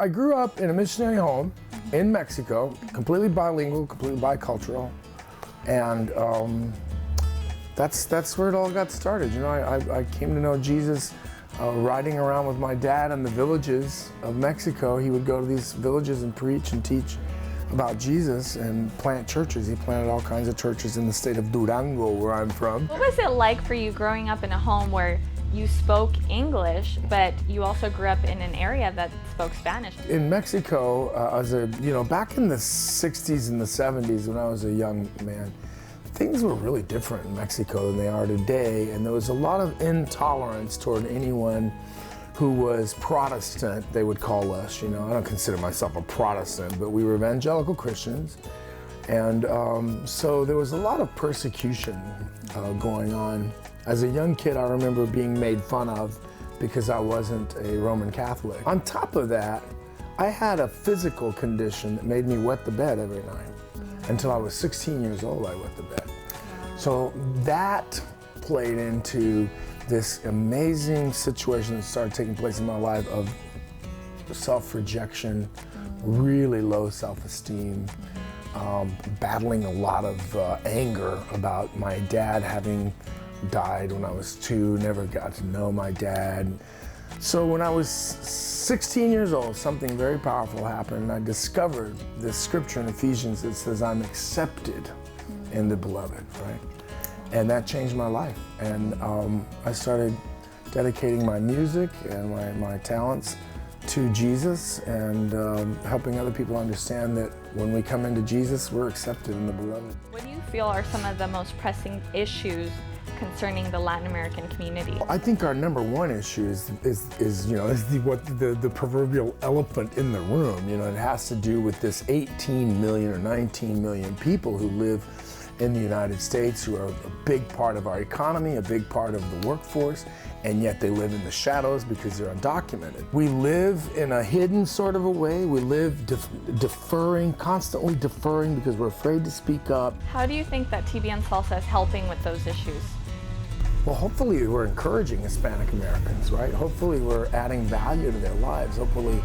I grew up in a missionary home in Mexico, completely bilingual, completely bicultural, and that's where it all got started. You know, I came to know Jesus riding around with my dad in the villages of Mexico. He would go to these villages and preach and teach about Jesus and plant churches. He planted all kinds of churches in the state of Durango, where I'm from. What was it like for you growing up in a home where you spoke English, but you also grew up in an area that spoke Spanish? In Mexico, back in the 60s and the 70s when I was a young man, things were really different in Mexico than they are today, and there was a lot of intolerance toward anyone who was Protestant, they would call us. You know, I don't consider myself a Protestant, but we were evangelical Christians. And so there was a lot of persecution going on. As a young kid, I remember being made fun of because I wasn't a Roman Catholic. On top of that, I had a physical condition that made me wet the bed every night. Until I was 16 years old, I wet the bed. So that played into this amazing situation that started taking place in my life of self-rejection, really low self-esteem, battling a lot of anger about my dad having died when I was 2, never got to know my dad. So when I was 16 years old, something very powerful happened. I discovered this scripture in Ephesians that says I'm accepted in the beloved, right? And that changed my life. And I started dedicating my music and my talents to Jesus and helping other people understand that when we come into Jesus, we're accepted in the beloved. What do you feel are some of the most pressing issues concerning the Latin American community? I think our number one issue is the proverbial elephant in the room. You know, it has to do with this 18 million or 19 million people who live in the United States, who are a big part of our economy, a big part of the workforce, and yet they live in the shadows because they're undocumented. We live in a hidden sort of a way. We live deferring, constantly deferring because we're afraid to speak up. How do you think that TBN Salsa is helping with those issues? Well, hopefully we're encouraging Hispanic Americans, right? Hopefully we're adding value to their lives. Hopefully